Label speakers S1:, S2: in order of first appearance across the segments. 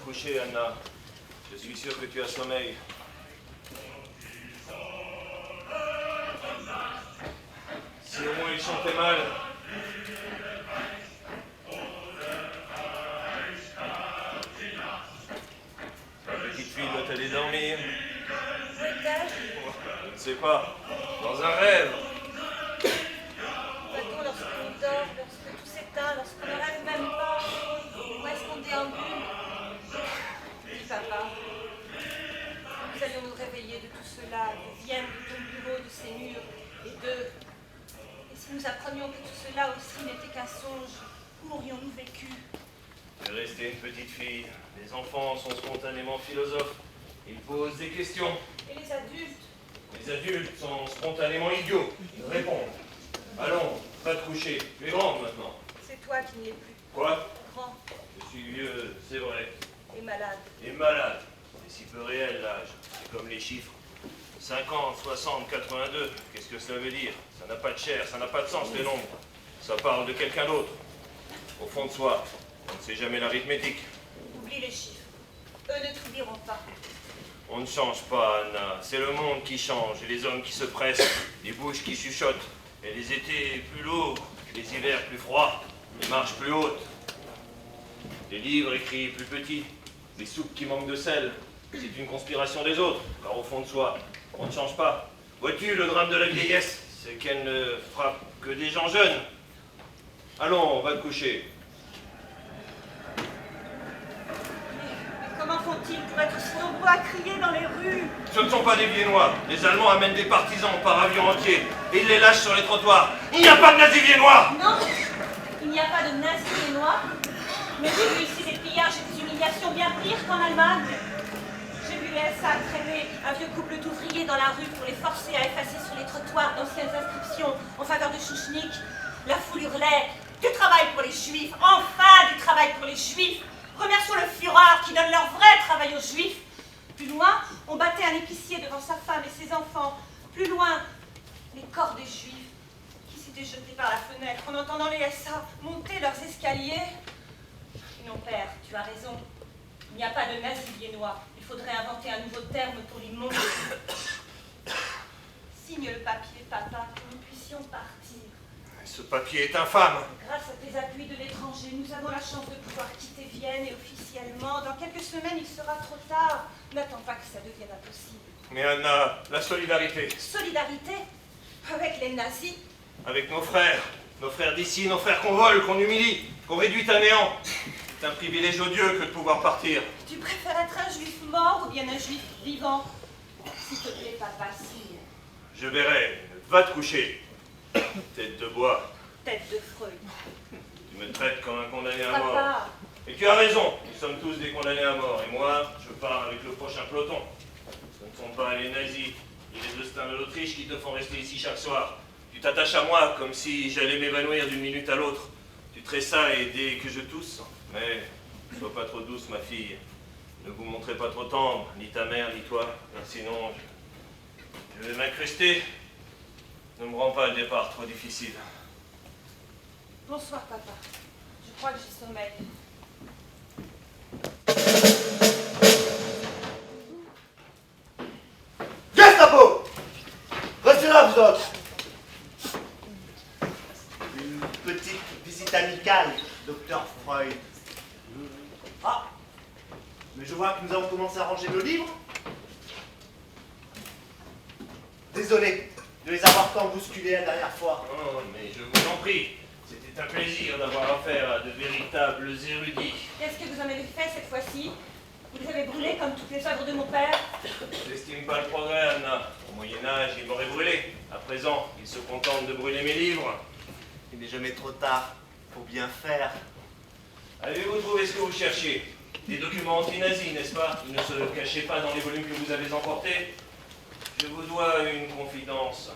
S1: coucher, Anna. Je suis sûr que tu as sommeil. Si au moins il chantait mal. La petite fille doit aller dormir.
S2: Où est-elle?
S1: Je ne sais pas. Dans un rêve.
S2: Va-t-on lorsqu'on dort, lorsque tout s'éteint, lorsqu'on ne rêve même pas? Où est-ce qu'on déambule? Oui, papa. Nous allions nous réveiller de tout cela, de Vienne, de ton bureau, de ces murs, et si nous apprenions que tout cela aussi n'était qu'un songe, où aurions-nous vécu?
S1: Tu es restée une petite fille. Les enfants sont spontanément philosophes. Ils posent des questions.
S2: Et les adultes?
S1: Les adultes sont spontanément idiots. Ils répondent. Allons, va te coucher. Tu es grande maintenant.
S2: C'est toi qui n'y es plus.
S1: Quoi?
S2: Grand
S1: Je suis vieux, c'est vrai.
S2: et malade.
S1: Et malade. C'est si peu réel l'âge. C'est comme les chiffres. 50, 60, 82. Qu'est-ce que cela veut dire? Ça n'a pas de chair, ça n'a pas de sens les nombres. Ça parle de quelqu'un d'autre. Au fond de soi, on ne sait jamais l'arithmétique.
S2: Oublie les chiffres. Eux ne t'oublieront pas.
S1: On ne change pas, Anna. C'est le monde qui change, et les hommes qui se pressent, les bouches qui chuchotent, et les étés plus lourds, les hivers plus froids, les marches plus hautes, les livres écrits plus petits, les soupes qui manquent de sel. C'est une conspiration des autres, car au fond de soi, on ne change pas. Vois-tu, le drame de la vieillesse, c'est qu'elle ne frappe que des gens jeunes. Allons, on va te coucher.
S2: Comment font-ils pour être si nombreux à crier dans les rues?
S1: Ce ne sont pas des Viennois. Les Allemands amènent des partisans par avion entier et ils les lâchent sur les trottoirs. Il n'y a pas de nazis viennois!
S2: Non, il n'y a pas de nazis viennois. Mais j'ai vu ici des pillages et des humiliations bien pires qu'en Allemagne. J'ai vu les SA traîner un vieux couple d'ouvriers dans la rue pour les forcer à effacer sur les trottoirs d'anciennes inscriptions en faveur de Chouchnik. La foule hurlait « Du travail pour les Juifs! Enfin du travail pour les Juifs! Remercions le Führer qui donne leur vrai travail aux Juifs !» Plus loin, on battait un épicier devant sa femme et ses enfants. Plus loin, les corps des Juifs qui s'étaient jetés par la fenêtre en entendant les SA monter leurs escaliers. Non, père, tu as raison. Il n'y a pas de nazis viennois. Il faudrait inventer un nouveau terme pour l'immonde. Signe le papier, papa, que nous puissions partir.
S1: Ce papier est infâme.
S2: Grâce à tes appuis de l'étranger, nous avons la chance de pouvoir quitter Vienne et officiellement. Dans quelques semaines, il sera trop tard. N'attends pas que ça devienne impossible.
S1: Mais Anna, la solidarité.
S2: Solidarité avec les nazis.
S1: Avec nos frères d'ici, nos frères qu'on vole, qu'on humilie, qu'on réduit à néant. C'est un privilège odieux que de pouvoir partir.
S2: Tu préfères être un juif mort ou bien un juif vivant? S'il te plaît, papa, signe.
S1: Je verrai. Va te coucher. Tête de bois.
S2: Tête de Freud.
S1: Tu me traites comme un condamné à mort.
S2: Papa,
S1: Et tu as raison. Nous sommes tous des condamnés à mort. Et moi, je pars avec le prochain peloton. Ce ne sont pas les nazis et les Austins de l'Autriche qui te font rester ici chaque soir. Tu t'attaches à moi comme si j'allais m'évanouir d'une minute à l'autre. Tu tressailles dès que je tousse. Mais ne sois pas trop douce, ma fille. Ne vous montrez pas trop tendre, ni ta mère, ni toi. Car sinon, je vais m'incruster. Ne me rends pas le départ trop difficile.
S2: bonsoir, papa. Je crois que j'ai sommeil.
S3: Gestapo! Restez là, vous autres! Une petite visite amicale, docteur Freud. Ah! Mais je vois que nous avons commencé à ranger nos livres. Désolé de les avoir tant bousculés la dernière fois.
S1: Oh, mais je vous en prie. C'était un plaisir d'avoir affaire à de véritables érudits.
S2: Qu'est-ce que vous en avez fait cette fois-ci? Vous les avez brûlés comme toutes les œuvres de mon père?
S1: Je n'estime pas le progrès, Anna. Au Moyen-Âge, il m'aurait brûlé. À présent, il se contente de brûler mes livres.
S3: Il n'est jamais trop tard. Faut bien faire.
S1: Avez-vous trouvé ce que vous cherchiez? Des documents anti-nazis, n'est-ce pas? Ils ne se cachaient pas dans les volumes que vous avez emportés. Je vous dois une confidence.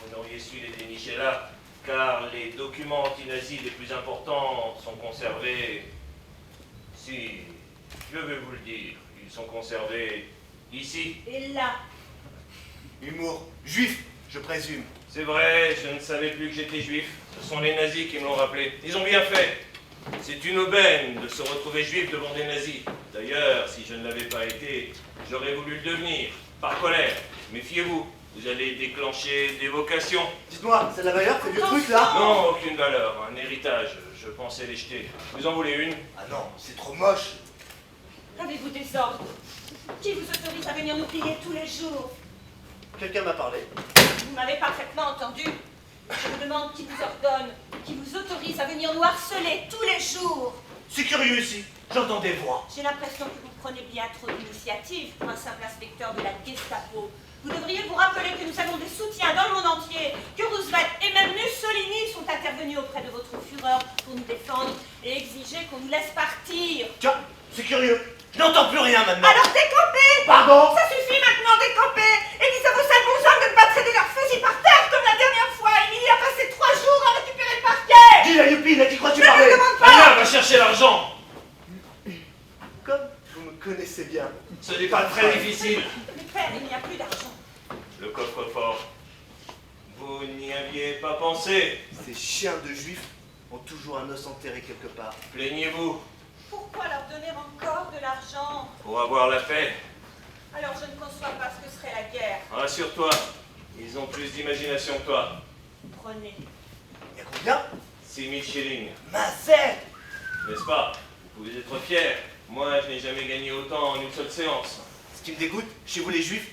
S1: Vous n'auriez su les dénicher là, car les documents anti-nazis les plus importants sont conservés... Si, je vais vous le dire, ils sont conservés ici.
S2: Et là,
S3: Humour juif, je présume.
S1: C'est vrai, je ne savais plus que j'étais juif. Ce sont les nazis qui me l'ont rappelé. Ils ont bien fait. C'est une aubaine de se retrouver juif devant des nazis. D'ailleurs, si je ne l'avais pas été, j'aurais voulu le devenir, par colère. Méfiez-vous, vous allez déclencher des vocations.
S3: Dites-moi, c'est de la valeur, ces vieux trucs là?
S1: Non, aucune valeur, un héritage. Je pensais les jeter. Vous en voulez une?
S3: Ah non, c'est trop moche.
S2: Avez-vous des ordres? Qui vous autorise à venir nous piller tous les jours?
S3: Quelqu'un m'a parlé.
S2: Vous m'avez parfaitement entendu. Je vous demande qui vous ordonne, qui vous autorise à venir nous harceler tous les jours.
S3: C'est curieux ici, j'entends des voix.
S2: J'ai l'impression que vous prenez bien trop d'initiative pour un simple inspecteur de la Gestapo. Vous devriez vous rappeler que nous avons des soutiens dans le monde entier, que Roosevelt et même Mussolini sont intervenus auprès de votre fureur pour nous défendre et exiger qu'on nous laisse partir.
S3: Tiens, c'est curieux, je n'entends plus rien maintenant.
S2: Alors décampez!
S3: Pardon?
S2: Ça suffit maintenant, décampez! Et dites à vos sales bons hommes de ne pas traîner leurs fusils par terre comme la dernière fois. Émilie a passé 3 jours à récupérer le parquet!
S3: Dis la youpine, à qui crois-tu
S2: Ne me
S3: parler?
S2: demande pas!
S1: Anna, va chercher l'argent!
S3: Comme vous me connaissez bien.
S1: Ce n'est pas très difficile.
S2: Mais père, il n'y a plus d'argent.
S1: Le coffre-fort. Vous n'y aviez pas pensé.
S3: Ces chiens de juifs ont toujours un os enterré quelque part.
S1: Plaignez-vous
S2: Pourquoi leur donner encore de l'argent?
S1: pour avoir la paix.
S2: Alors je ne conçois pas ce que serait la guerre.
S1: Rassure-toi, ils ont plus d'imagination que toi.
S2: Prenez.
S3: Il y a combien?
S1: 6000 shillings,
S3: Mazet!
S1: n'est-ce pas? Vous pouvez être fiers. Moi, je n'ai jamais gagné autant en une seule séance.
S3: Ce qui me dégoûte, chez vous les juifs,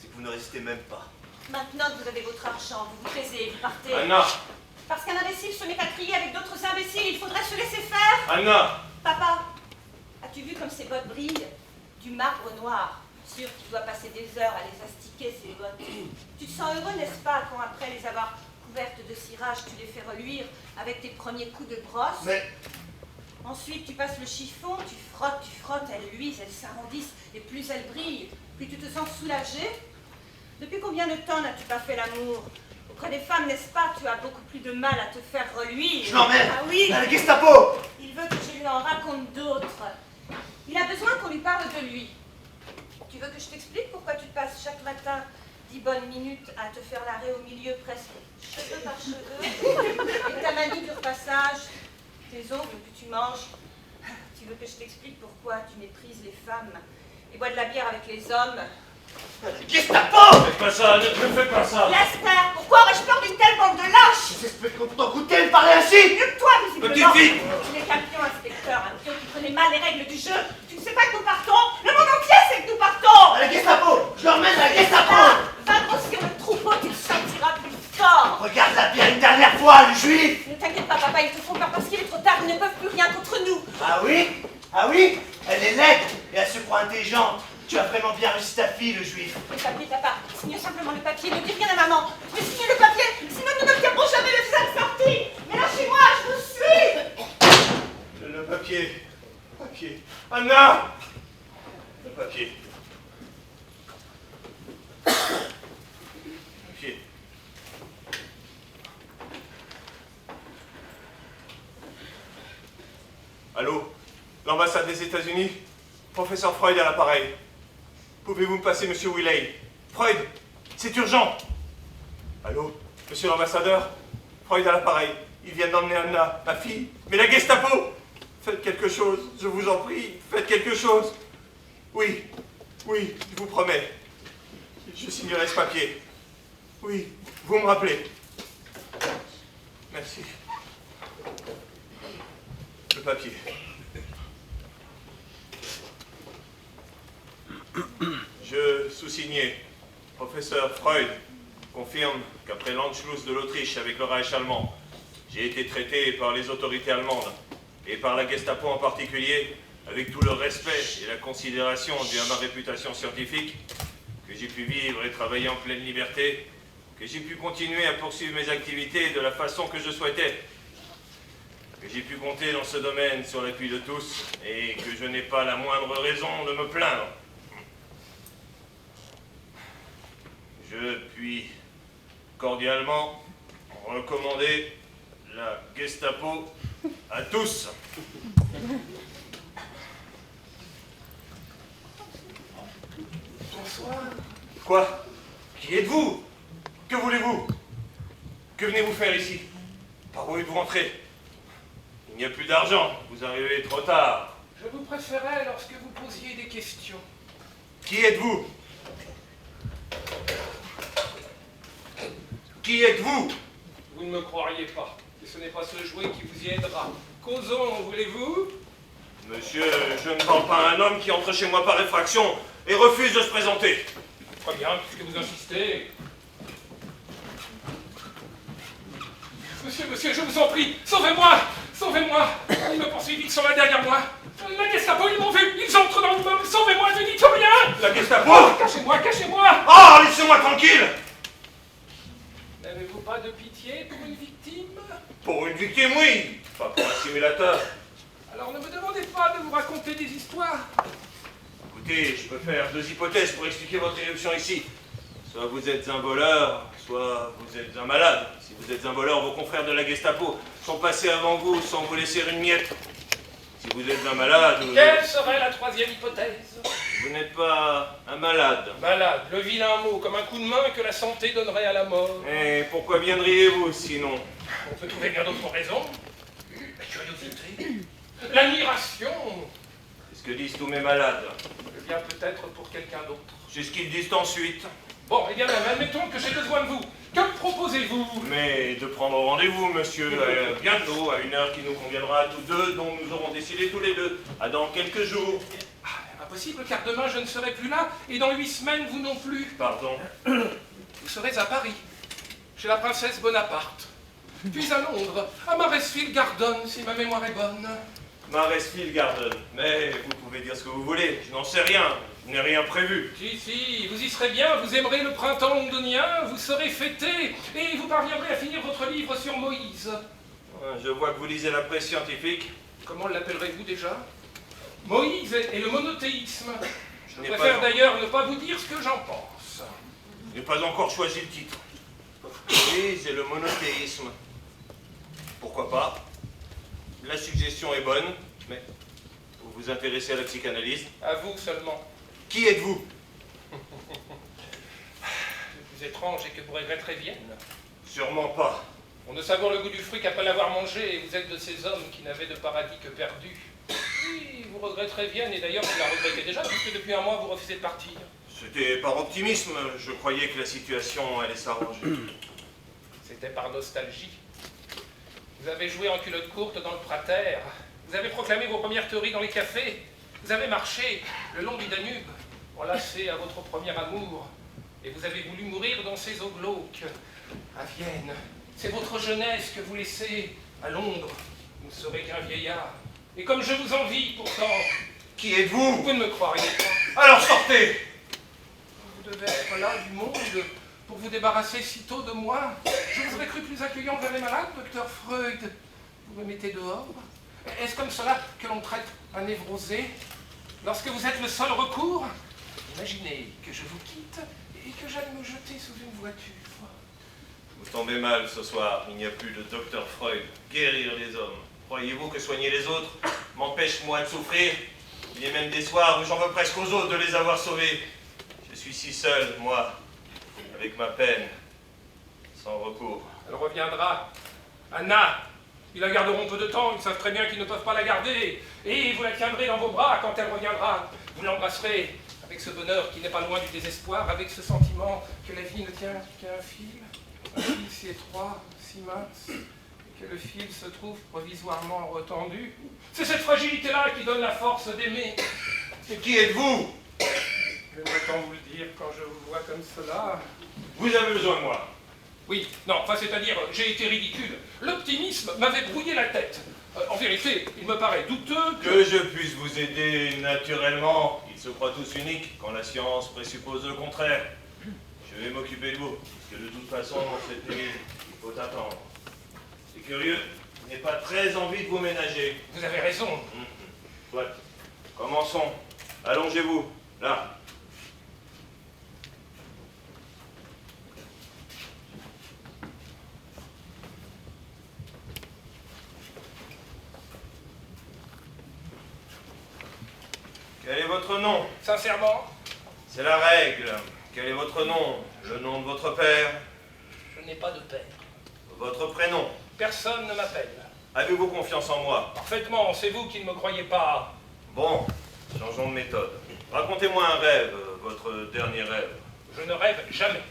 S3: c'est que vous ne résistez même pas.
S2: Maintenant que vous avez votre argent, vous vous taisez, vous partez.
S1: Anna!
S2: Parce qu'un imbécile se met à crier avec d'autres imbéciles, il faudrait se laisser faire.
S1: Anna!
S2: Papa, as-tu vu comme ces bottes brillent? Du marbre noir. Sûr qu'il doit passer des heures à les astiquer, ces bottes. Tu te sens heureux, n'est-ce pas, quand après les avoir couvertes de cirage, tu les fais reluire avec tes premiers coups de brosse?
S3: Mais
S2: Ensuite, tu passes le chiffon, tu frottes, elles luisent, elles s'arrondissent, et plus elles brillent, plus tu te sens soulagé. Depuis combien de temps n'as-tu pas fait l'amour? Auprès des femmes, n'est-ce pas, tu as beaucoup plus de mal à te faire reluire.
S3: je l'emmène
S2: Ah oui,
S3: à la Gestapo!
S2: il veut que je lui en raconte d'autres. Il a besoin qu'on lui parle de lui. Tu veux que je t'explique pourquoi tu passes chaque matin 10 bonnes minutes à te faire l'arrêt au milieu, presque cheveux par cheveux, et ta manie du repassage, tes ongles que tu manges. Tu veux que je t'explique pourquoi tu méprises les femmes et bois de la bière avec les hommes?
S3: Gestapo!
S1: Faites pas ça, ne faites pas ça!
S2: Laisse faire, pourquoi aurais-je peur d'une telle bande de lâches?
S3: J'espère qu'on t'en goûter de parler ainsi!
S2: Mieux que toi, visiblement.
S1: Petite fille!
S2: Tu n'es qu'un pion, inspecteur, un pion qui connaît mal les règles du jeu. Tu ne sais pas que nous partons. Le monde entier sait que nous partons.
S3: À la Gestapo! Je l'emmène à la Gestapo!
S2: Va grossir le troupeau, tu te sentiras plus fort.
S3: Regarde la bière une dernière fois, le juif!
S2: Ne t'inquiète pas, papa, ils te font peur parce qu'il est trop tard. Ils ne peuvent plus rien contre nous.
S3: Ah oui? Ah oui? Elle est laide et elle se croit intelligente. Tu as vraiment bien réussi ta fille, le juif.
S2: Le papier, papa, signe simplement le papier. Ne dis rien à maman. Mais signe le papier, sinon nous n'obtiendrons jamais le visa de sortie. Mais lâchez-moi, je vous suis.
S1: Le papier. Papier. Anna! Le papier. Papier. Allô? L'ambassade des États-Unis? Professeur Freud à l'appareil. Pouvez-vous me passer Monsieur Willey? Freud, c'est urgent. Allô? Monsieur l'ambassadeur? Freud à l'appareil. Ils viennent d'emmener Anna, ma fille. Mais la Gestapo! Faites quelque chose, je vous en prie, faites quelque chose. Oui, oui, je vous promets. Je signerai ce papier. Oui, vous me rappelez. Merci. Le papier. Je sous-signé. Professeur Freud confirme qu'après l'Anschluss de l'Autriche avec le Reich allemand, j'ai été traité par les autorités allemandes et par la Gestapo en particulier avec tout le respect et la considération due à ma réputation scientifique, que j'ai pu vivre et travailler en pleine liberté, que j'ai pu continuer à poursuivre mes activités de la façon que je souhaitais, que j'ai pu compter dans ce domaine sur l'appui de tous et que je n'ai pas la moindre raison de me plaindre. Je puis cordialement recommander la Gestapo à tous.
S3: Bonsoir.
S1: Quoi? Qui êtes-vous? Que voulez-vous? Que venez-vous faire ici? Par où êtes-vous rentré? Il n'y a plus d'argent, vous arrivez trop tard.
S4: Je vous préférais lorsque vous posiez des questions.
S1: Qui êtes-vous? Qui êtes-vous?
S4: Vous ne me croiriez pas, et ce n'est pas ce jouet qui vous y aidera. Causons, voulez-vous?
S1: Monsieur, je ne parle pas à un homme qui entre chez moi par effraction et refuse de se présenter.
S4: Très bien, puisque vous insistez. Monsieur, je vous en prie, sauvez-moi! Sauvez-moi! Ils me poursuivent, ils sont là derrière moi. La Gestapo, ils m'ont vu, ils entrent dans l'immeuble, sauvez-moi, ne dites rien!
S1: La Gestapo?
S4: Oh, cachez-moi, cachez-moi!
S1: Oh, laissez-moi tranquille!
S4: N'avez-vous pas de pitié pour une victime?
S1: Pour une victime, oui, pas pour un simulateur.
S4: Alors ne me demandez pas de vous raconter des histoires.
S1: Écoutez, je peux faire deux hypothèses pour expliquer votre éruption ici. Soit vous êtes un voleur, soit vous êtes un malade. Si vous êtes un voleur, vos confrères de la Gestapo sont passés avant vous sans vous laisser une miette. Si vous êtes un malade,
S4: Quelle serait la troisième hypothèse?
S1: vous n'êtes pas un malade.
S4: Malade, le vilain mot, comme un coup de main que la santé donnerait à la mort.
S1: Et pourquoi viendriez-vous sinon?
S4: On peut trouver bien d'autres raisons. La curiosité, l'admiration.
S1: C'est ce que disent tous mes malades.
S4: Je viens peut-être pour quelqu'un d'autre.
S1: C'est ce qu'ils disent ensuite.
S4: Bon, eh bien même, admettons que j'ai besoin de vous. Que proposez-vous?
S1: Mais de prendre rendez-vous, monsieur, bientôt, à une heure qui nous conviendra à tous deux, dont nous aurons décidé tous les deux, à dans quelques jours.
S4: Ah, impossible, car demain je ne serai plus là, et dans 8 semaines vous non plus.
S1: Pardon.
S4: Vous serez à Paris, chez la princesse Bonaparte. Puis à Londres, à Maresfield Garden, si ma mémoire est bonne.
S1: Maresfield Garden. Mais vous pouvez dire ce que vous voulez, je n'en sais rien, je n'ai rien prévu.
S4: Si, vous y serez bien, vous aimerez le printemps londonien, vous serez fêté, et vous parviendrez à finir votre livre sur Moïse.
S1: Je vois que vous lisez la presse scientifique.
S4: Comment l'appellerez-vous déjà? Moïse et le monothéisme. Je
S1: n'ai
S4: préfère
S1: pas-
S4: d'ailleurs ne pas vous dire ce que j'en pense.
S1: Je n'ai pas encore choisi le titre. Moïse et le monothéisme. Pourquoi pas? La suggestion est bonne, mais vous vous intéressez à la psychanalyse.
S4: À vous seulement.
S1: Qui êtes-vous?
S4: Le plus étrange est que vous regretterez Vienne.
S1: Sûrement pas.
S4: On ne savoure le goût du fruit qu'après l'avoir mangé, et vous êtes de ces hommes qui n'avaient de paradis que perdu. Oui, vous regretterez Vienne, et d'ailleurs vous la regrettez déjà, puisque depuis un mois vous refusez de partir.
S1: C'était par optimisme, je croyais que la situation allait s'arranger.
S4: C'était par nostalgie. Vous avez joué en culotte courte dans le Prater. Vous avez proclamé vos premières théories dans les cafés. Vous avez marché le long du Danube, enlacé à votre premier amour. Et vous avez voulu mourir dans ces eaux glauques. À Vienne, c'est votre jeunesse que vous laissez. À Londres, vous ne serez qu'un vieillard. Et comme je vous envie pourtant,
S1: Qui êtes-vous?
S4: vous ne me croiriez pas.
S1: Alors sortez!
S4: Vous devez être là du monde pour vous débarrasser si tôt de moi. Je vous aurais cru plus accueillant vers les malades, docteur Freud. Vous me mettez dehors. Est-ce comme cela que l'on traite un névrosé? Lorsque vous êtes le seul recours? Imaginez que je vous quitte et que j'aille me jeter sous une voiture.
S1: Vous tombez mal ce soir, il n'y a plus de docteur Freud. Guérir les hommes. Croyez-vous que soigner les autres m'empêche moi de souffrir? Il y a même des soirs où j'en veux presque aux autres de les avoir sauvés. Je suis si seul, moi, avec ma peine, sans recours.
S4: Elle reviendra. Anna, ils la garderont peu de temps, ils savent très bien qu'ils ne peuvent pas la garder. Et vous la tiendrez dans vos bras quand elle reviendra. Vous l'embrasserez avec ce bonheur qui n'est pas loin du désespoir, avec ce sentiment que la vie ne tient qu'à un fil si étroit, si mince, et que le fil se trouve provisoirement retendu. C'est cette fragilité-là qui donne la force d'aimer.
S1: Et qui êtes-vous?
S4: J'aimerais tant vous le dire quand je vous vois comme cela.
S1: Vous avez besoin de moi.
S4: Oui, non, enfin, c'est-à-dire, j'ai été ridicule. L'optimisme m'avait brouillé la tête. En vérité, il me paraît douteux
S1: Que je puisse vous aider naturellement. Ils se croient tous uniques quand la science présuppose le contraire. Je vais m'occuper de vous, parce que de toute façon, cette nuit, il faut attendre. C'est curieux, je n'ai pas très envie de vous ménager.
S4: Vous avez raison.
S1: Soit. Commençons. Allongez-vous, là. Quel est votre nom?
S4: Sincèrement,
S1: C'est la règle. Quel est votre nom? Le nom de votre père?
S4: je n'ai pas de père.
S1: Votre prénom?
S4: Personne ne m'appelle.
S1: Avez-vous confiance en moi?
S4: Parfaitement, c'est vous qui ne me croyez pas.
S1: Bon, changeons de méthode. Racontez-moi un rêve, votre dernier rêve.
S4: Je ne rêve jamais.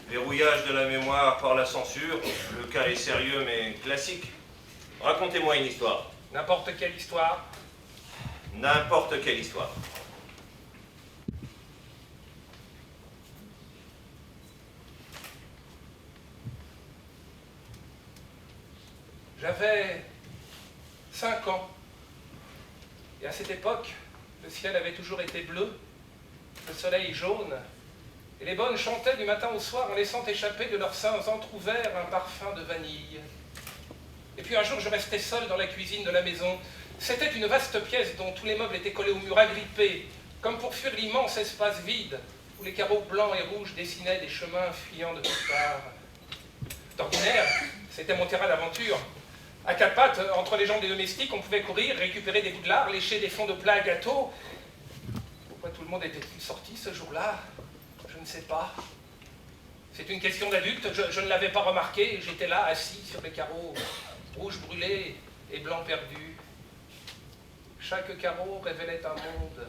S1: Verrouillage de la mémoire par la censure. Le cas est sérieux mais classique. Racontez-moi une histoire.
S4: N'importe quelle histoire.
S1: N'importe quelle histoire.
S4: J'avais 5 ans. Et à cette époque, le ciel avait toujours été bleu, le soleil jaune, et les bonnes chantaient du matin au soir en laissant échapper de leurs seins entr'ouverts un parfum de vanille. Et puis un jour, je restais seul dans la cuisine de la maison. C'était une vaste pièce dont tous les meubles étaient collés au mur agrippé, comme pour fuir l'immense espace vide, où les carreaux blancs et rouges dessinaient des chemins fuyant de toutes parts. D'ordinaire, c'était mon terrain d'aventure. À quatre pattes, entre les jambes des domestiques, on pouvait courir, récupérer des bouts de lard, lécher des fonds de plats à gâteaux. Pourquoi tout le monde était-il sorti ce jour-là? Je ne sais pas. C'est une question d'adulte, je ne l'avais pas remarqué, j'étais là, assis sur les carreaux, rouge brûlé et blanc perdu. Chaque carreau révélait un monde.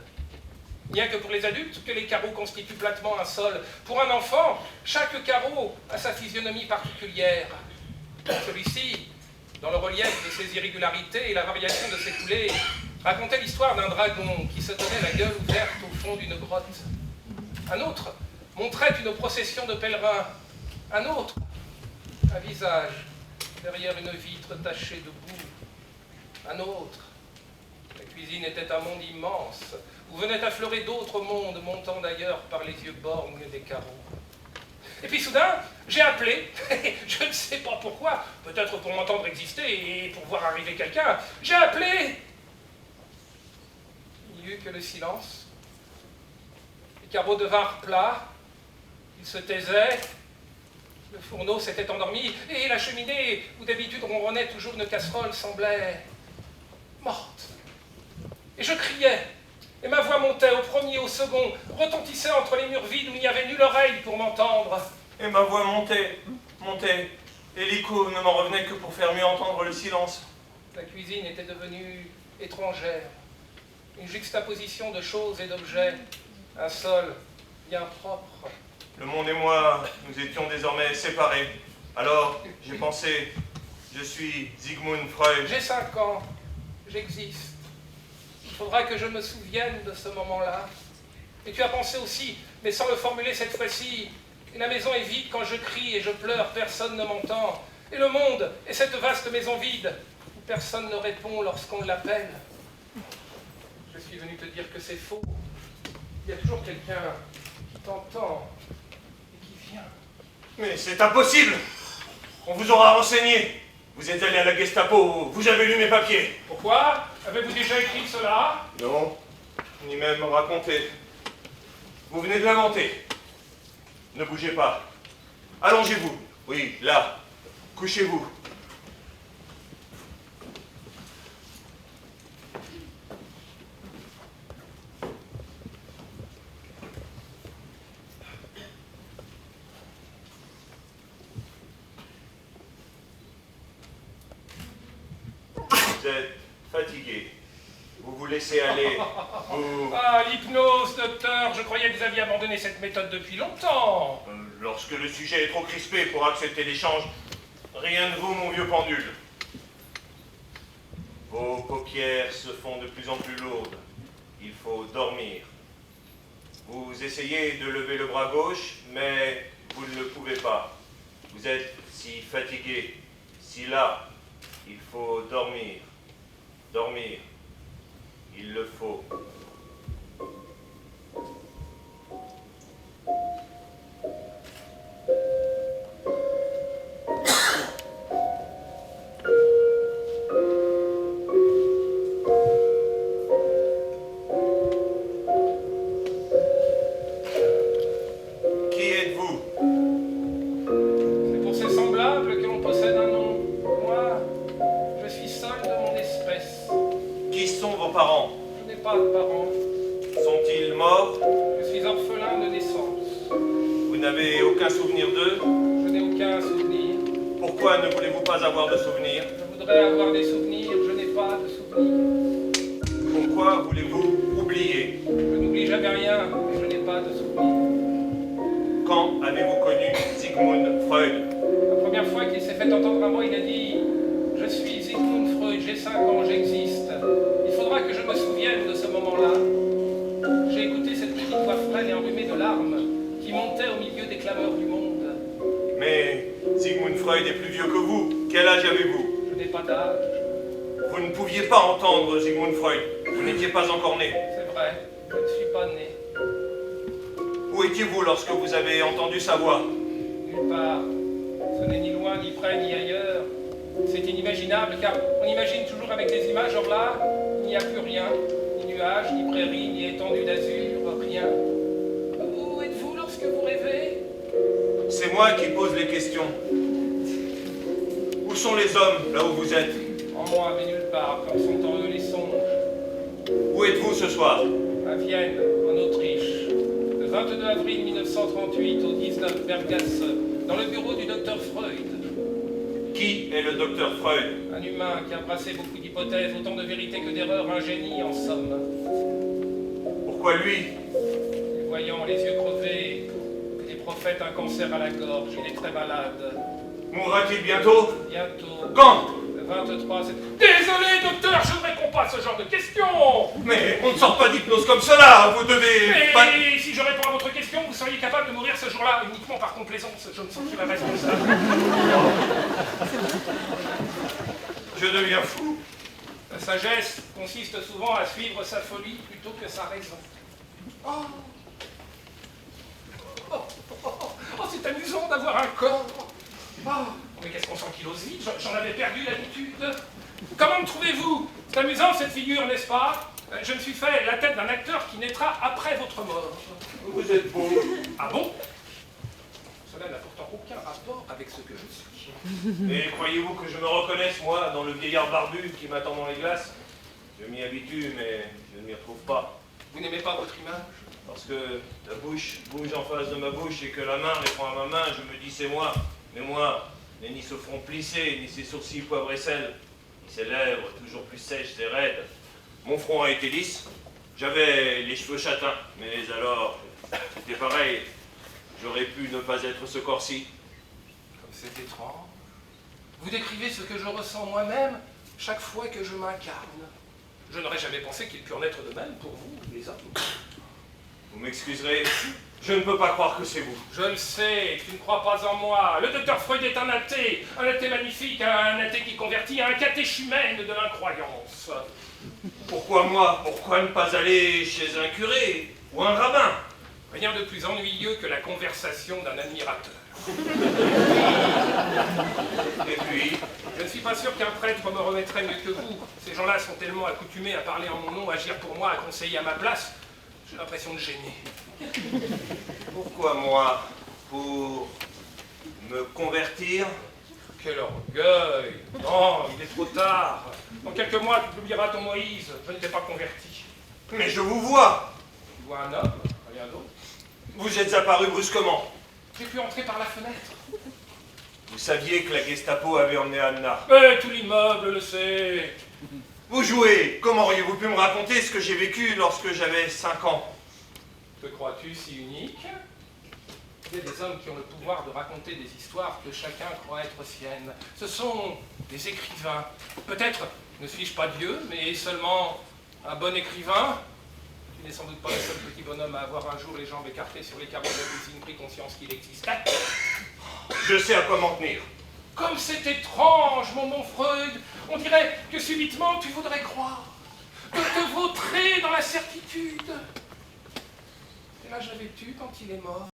S4: Bien que pour les adultes, que les carreaux constituent platement un sol. Pour un enfant, chaque carreau a sa physionomie particulière. Celui-ci, dans le relief de ses irrégularités et la variation de ses coulées, racontait l'histoire d'un dragon qui se tenait la gueule ouverte au fond d'une grotte. Un autre montrait une procession de pèlerins. Un autre, un visage derrière une vitre tachée de boue. Un autre, la cuisine était un monde immense, où venaient affleurer d'autres mondes, montant d'ailleurs par les yeux borgnes des carreaux. Et puis soudain, j'ai appelé, je ne sais pas pourquoi, peut-être pour m'entendre exister et pour voir arriver quelqu'un, j'ai appelé. Il n'y eut que le silence. Les carreaux devinrent plats, ils se taisaient, le fourneau s'était endormi, et la cheminée, où d'habitude ronronnait toujours une casserole, semblait morte. Et je criais, et ma voix montait au premier, au second, retentissait entre les murs vides où il n'y avait nulle oreille pour m'entendre.
S1: Et ma voix montait, montait, et l'écho ne m'en revenait que pour faire mieux entendre le silence.
S4: La cuisine était devenue étrangère, une juxtaposition de choses et d'objets, un sol bien propre.
S1: Le monde et moi, nous étions désormais séparés. Alors, j'ai pensé, je suis Sigmund Freud.
S4: J'ai 5 ans, j'existe. Il faudra que je me souvienne de ce moment-là. Et tu as pensé aussi, mais sans le formuler cette fois-ci, et la maison est vide quand je crie et je pleure, personne ne m'entend. Et le monde est cette vaste maison vide, où personne ne répond lorsqu'on l'appelle. Je suis venu te dire que c'est faux. Il y a toujours quelqu'un qui t'entend et qui vient.
S1: Mais c'est impossible! On vous aura renseigné. Vous êtes allé à la Gestapo, vous avez lu mes papiers.
S4: Pourquoi? Avez-vous déjà écrit cela?
S1: Non, ni même raconté. Vous venez de l'inventer. Ne bougez pas. Allongez-vous. Oui, là. Couchez-vous. Vous êtes fatigué. Vous vous laissez aller. Vous...
S4: Ah, l'hypnose, docteur. Je croyais que vous aviez abandonné cette méthode depuis longtemps.
S1: Lorsque le sujet est trop crispé pour accepter l'échange, rien ne vaut mon vieux pendule. Vos paupières se font de plus en plus lourdes. Il faut dormir. Vous essayez de lever le bras gauche, mais vous ne le pouvez pas. Vous êtes si fatigué, si las. Il faut dormir. Dormir. Il le faut. Qui êtes-vous?
S4: C'est pour ces semblables que l'on possède un nom. Moi, je suis seul de mon espèce.
S1: Qui sont vos parents?
S4: Je n'ai pas de parents.
S1: Sont-ils morts?
S4: Je suis orphelin de naissance.
S1: Vous n'avez aucun souvenir d'eux?
S4: Je n'ai aucun souvenir.
S1: Pourquoi ne voulez-vous pas avoir de souvenirs?
S4: Je voudrais avoir des souvenirs, je n'ai pas de souvenirs.
S1: Pourquoi voulez-vous oublier?
S4: Je n'oublie jamais rien, mais je n'ai pas de souvenirs.
S1: Quand avez-vous connu Sigmund Freud?
S4: La première fois qu'il s'est fait entendre à moi, il a dit « Je suis Sigmund Freud, j'ai 5 ans, j'existe. Il faudra que je me souvienne de ce moment-là. » J'ai écouté cette petite voix frêle et enrhumée de larmes qui montait au milieu des clameurs du monde.
S1: Mais Sigmund Freud est plus vieux que vous. Quel âge avez-vous?
S4: Je n'ai pas d'âge.
S1: Vous ne pouviez pas entendre Sigmund Freud. Vous n'étiez pas encore né.
S4: C'est vrai, je ne suis pas né.
S1: Où étiez-vous lorsque vous avez entendu sa voix?
S4: Nulle part. Ce n'est ni loin, ni près, ni ailleurs. C'est inimaginable, car on imagine toujours avec des images, or là, il n'y a plus rien. Ni nuages, ni prairies, ni étendue d'azur, rien. Où êtes-vous lorsque vous rêvez?
S1: C'est moi qui pose les questions. Où sont les hommes, là où vous êtes?
S4: En moi, mais nulle part, comme sont en eux les songes.
S1: Où êtes-vous ce soir?
S4: À Vienne, en Autriche. Le 22 avril 1938, au 19 Bergasse, dans le bureau du docteur Freud.
S1: Qui est le docteur Freud?
S4: Un humain qui a brassé beaucoup d'hypothèses, autant de vérités que d'erreurs, un génie en somme.
S1: Pourquoi lui?
S4: Les voyants, les yeux crevés, les prophètes, un cancer à la gorge, il est très malade.
S1: Mourra-t-il bientôt?
S4: Bientôt.
S1: Quand?
S4: Le 23, c'est... Désolé, docteur, je ne réponds pas à ce genre de questions.
S1: Mais on ne sort pas d'hypnose comme cela, vous devez...
S4: Mais si je réponds à votre question, vous seriez capable de mourir ce jour-là, uniquement par complaisance. Je me sentirais responsable.
S1: Je deviens fou.
S4: La sagesse consiste souvent à suivre sa folie plutôt que sa raison. Oh, c'est amusant d'avoir un corps. Oh, mais qu'est-ce qu'on s'ankylose vite, j'en avais perdu l'habitude. Comment me trouvez-vous? C'est amusant cette figure, n'est-ce pas? Je me suis fait la tête d'un acteur qui naîtra après votre mort.
S1: Vous êtes beau.
S4: Ah bon? Cela n'a pourtant aucun rapport avec ce que je suis.
S1: Et croyez-vous que je me reconnaisse, moi, dans le vieillard barbu qui m'attend dans les glaces? Je m'y habitue, mais je ne m'y retrouve pas.
S4: Vous n'aimez pas votre image?
S1: Parce que la bouche bouge en face de ma bouche et que la main répond à ma main, je me dis c'est moi. Mais moi, n'ai ni ce front plissé, ni ses sourcils poivre et sel, ni ses lèvres toujours plus sèches et raides. Mon front a été lisse, j'avais les cheveux châtains, mais alors, c'était pareil. J'aurais pu ne pas être ce corps-ci.
S4: Comme c'est étrange. Vous décrivez ce que je ressens moi-même chaque fois que je m'incarne. Je n'aurais jamais pensé qu'il pût en être de même pour vous, les hommes.
S1: Vous m'excuserez, je ne peux pas croire que c'est vous.
S4: Je le sais, tu ne crois pas en moi. Le docteur Freud est un athée magnifique, un athée qui convertit, un catéchumène de l'incroyance.
S1: Pourquoi moi? Pourquoi ne pas aller chez un curé ou un rabbin?
S4: Rien de plus ennuyeux que la conversation d'un admirateur.
S1: Et puis,
S4: je ne suis pas sûr qu'un prêtre me remettrait mieux que vous. Ces gens-là sont tellement accoutumés à parler en mon nom, à agir pour moi, à conseiller à ma place. J'ai l'impression de gêner.
S1: pourquoi moi? Pour me convertir?
S4: Quel orgueil! Non, il est trop tard. Dans quelques mois, tu oublieras ton Moïse. Je ne t'ai pas converti.
S1: Mais je vous vois!
S4: Tu vois un homme, rien d'autre.
S1: Vous êtes apparu brusquement.
S4: J'ai pu entrer par la fenêtre.
S1: Vous saviez que la Gestapo avait emmené Anna.
S4: Mais tout l'immeuble le sait.
S1: Vous jouez. Comment auriez-vous pu me raconter ce que j'ai vécu lorsque j'avais 5 ans?
S4: Te crois-tu si unique? Il y a des hommes qui ont le pouvoir de raconter des histoires que chacun croit être siennes. Ce sont des écrivains. Peut-être ne suis-je pas Dieu, mais seulement un bon écrivain. Tu n'es sans doute pas le seul petit bonhomme à avoir un jour les jambes écartées sur les carreaux de la cuisine pris conscience qu'il existait.
S1: Je sais à quoi m'en tenir.
S4: Comme c'est étrange, mon Freud. On dirait que subitement tu voudrais croire, de te vautrer dans la certitude. Quel âge avais-tu quand il est mort?